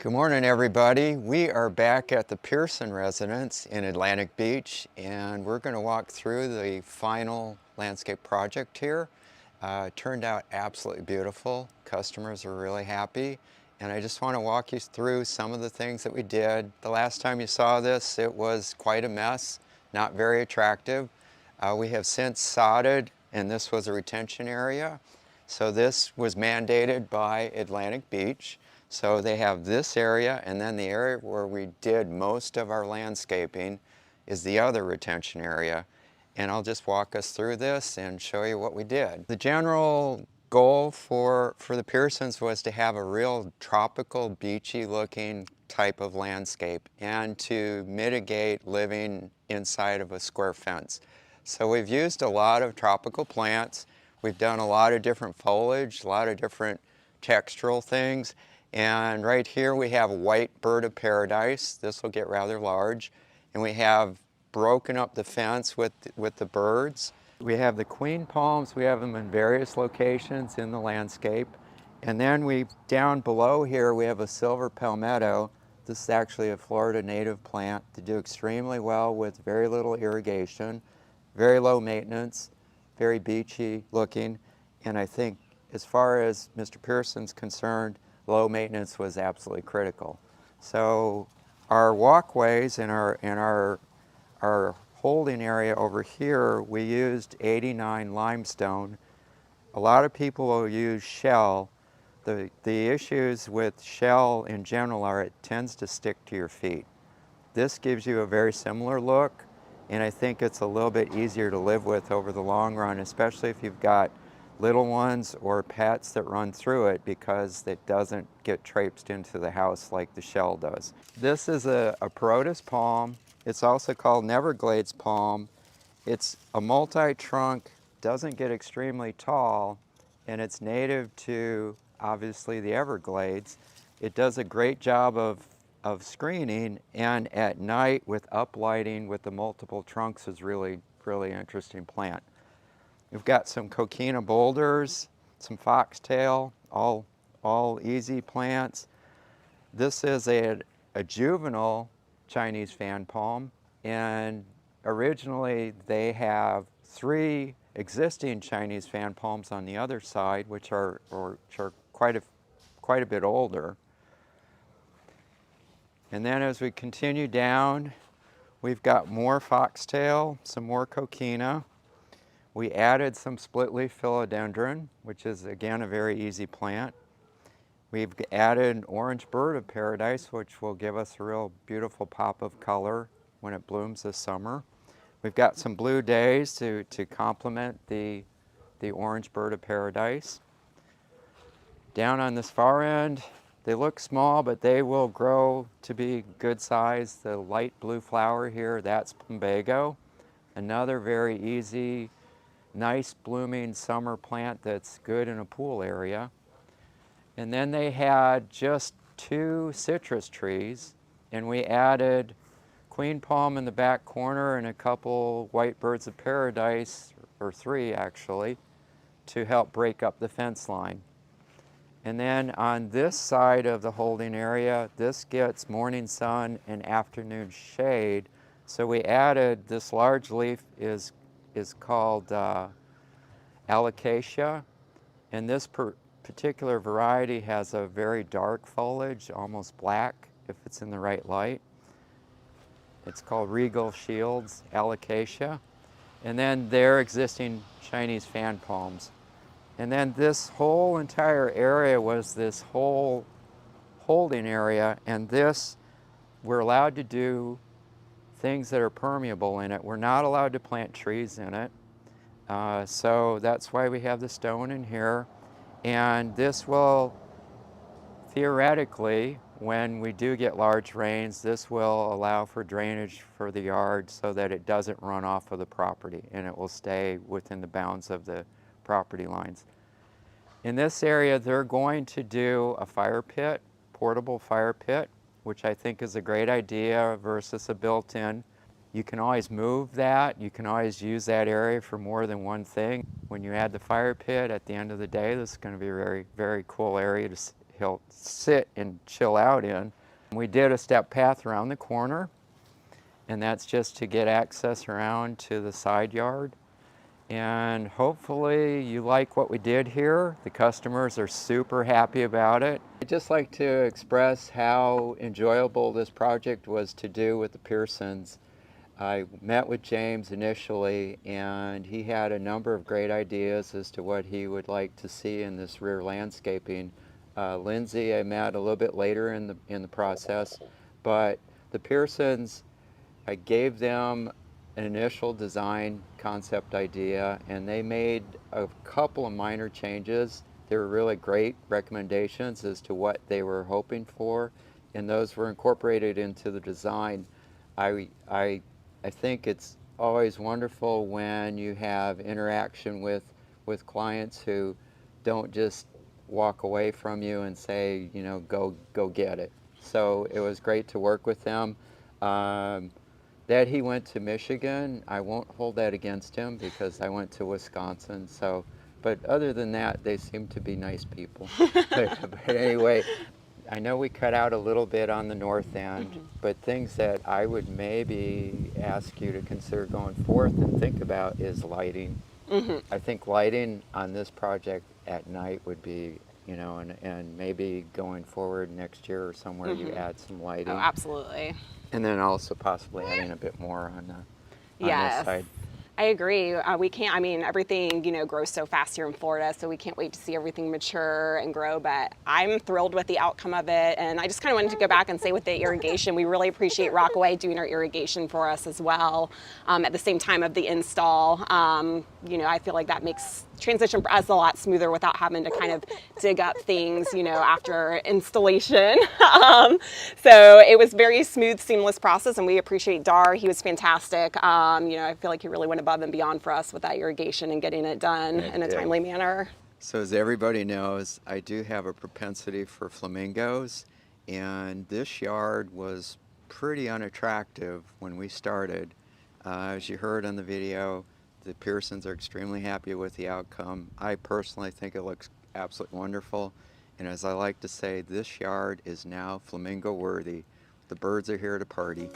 Good morning, everybody. We are back at the Pearson residence in Atlantic Beach, and we're going to walk through the final landscape project here. It turned out absolutely beautiful. Customers are really happy, and I just want to walk you through some of the things that we did. The last time you saw this, it was quite a mess, not very attractive. We have since sodded, and this was a retention area. So this was mandated by Atlantic Beach. So they have this area, and then the area where we did most of our landscaping is the other retention area. And I'll just walk us through this and show you what we did. The general goal for the Pearsons was to have a real tropical, beachy looking type of landscape and to mitigate living inside of a square fence. So we've used a lot of tropical plants. We've done a lot of different foliage, a lot of different textural things. And right here we have a white bird of paradise. This will get rather large. And we have broken up the fence with the birds. We have the queen palms. We have them in various locations in the landscape. And then down below here, we have a silver palmetto. This is actually a Florida native plant. They do extremely well with very little irrigation, very low maintenance, very beachy looking. And I think as far as Mr. Pearson's concerned, low maintenance was absolutely critical. So our walkways and our holding area over here, we used 89 limestone. A lot of people will use shell. The issues with shell in general are it tends to stick to your feet. This gives you a very similar look, and I think it's a little bit easier to live with over the long run, especially if you've got little ones or pets that run through it, because it doesn't get traipsed into the house like the shell does. This is a Perotis palm. It's also called Neverglades palm. It's a multi-trunk, doesn't get extremely tall, and it's native to obviously the Everglades. It does a great job of screening, and at night with uplighting with the multiple trunks is really interesting plant. We've got some coquina boulders, some foxtail, all easy plants. This is a juvenile Chinese fan palm, and originally they have 3 existing Chinese fan palms on the other side, which are quite a bit older. And then as we continue down, we've got more foxtail, some more coquina. We added some split-leaf philodendron, which is again a very easy plant. We've added an orange bird of paradise, which will give us a real beautiful pop of color when it blooms this summer. We've got some blue days to complement the orange bird of paradise. Down on this far end, they look small, but they will grow to be good size. The light blue flower here, that's plumbago. Another very easy, nice blooming summer plant that's good in a pool area. And then they had just 2 citrus trees, and we added queen palm in the back corner and a couple white birds of paradise, or 3 actually, to help break up the fence line. And then on this side of the holding area, this gets morning sun and afternoon shade. So we added this large leaf is called alocasia, and this particular variety has a very dark foliage, almost black if it's in the right light. It's called Regal Shields alocasia. And then their existing Chinese fan palms. And then this whole entire area was this whole holding area, and this, we're allowed to do things that are permeable in it. We're not allowed to plant trees in it. So that's why we have the stone in here. And this will, theoretically, when we do get large rains, this will allow for drainage for the yard so that it doesn't run off of the property, and it will stay within the bounds of the property lines. In this area, they're going to do a fire pit, portable fire pit, which I think is a great idea versus a built-in. You can always move that. You can always use that area for more than one thing. When you add the fire pit, at the end of the day, this is going to be a very, very cool area to he'll sit and chill out in. We did a step path around the corner, and that's just to get access around to the side yard. And hopefully you like what we did here. The customers are super happy about it. I'd just like to express how enjoyable this project was to do with the Pearsons. I met with James initially, and he had a number of great ideas as to what he would like to see in this rear landscaping. Lindsay I met a little bit later in the process, but the Pearsons, I gave them an initial design concept idea, and they made a couple of minor changes. They were really great recommendations as to what they were hoping for, and those were incorporated into the design. I think it's always wonderful when you have interaction with clients who don't just walk away from you and say, you know, go get it. So it was great to work with them. That he went to Michigan, I won't hold that against him because I went to Wisconsin. So, but other than that, they seem to be nice people. But anyway, I know we cut out a little bit on the north end, but things that I would maybe ask you to consider going forth and think about is lighting. I think lighting on this project at night would be, you know, and maybe going forward next year or somewhere you add some lighting. Oh, absolutely. And then also possibly adding a bit more on this side. I agree. We can't, I mean, everything, you know, grows so fast here in Florida, so we can't wait to see everything mature and grow, but I'm thrilled with the outcome of it. And I just kind of wanted to go back and say with the irrigation, we really appreciate Rockaway doing our irrigation for us as well at the same time of the install. You know, I feel like that makes transition for us a lot smoother without having to kind of dig up things, you know, after installation. So it was very smooth, seamless process, and we appreciate Dar. He was fantastic. You know, I feel like he really went above and beyond for us with that irrigation and getting it done in a timely manner. So as everybody knows, I do have a propensity for flamingos, and this yard was pretty unattractive when we started. As you heard on the video, the Pearsons are extremely happy with the outcome. I personally think it looks absolutely wonderful, and as I like to say, this yard is now flamingo worthy. The birds are here to party.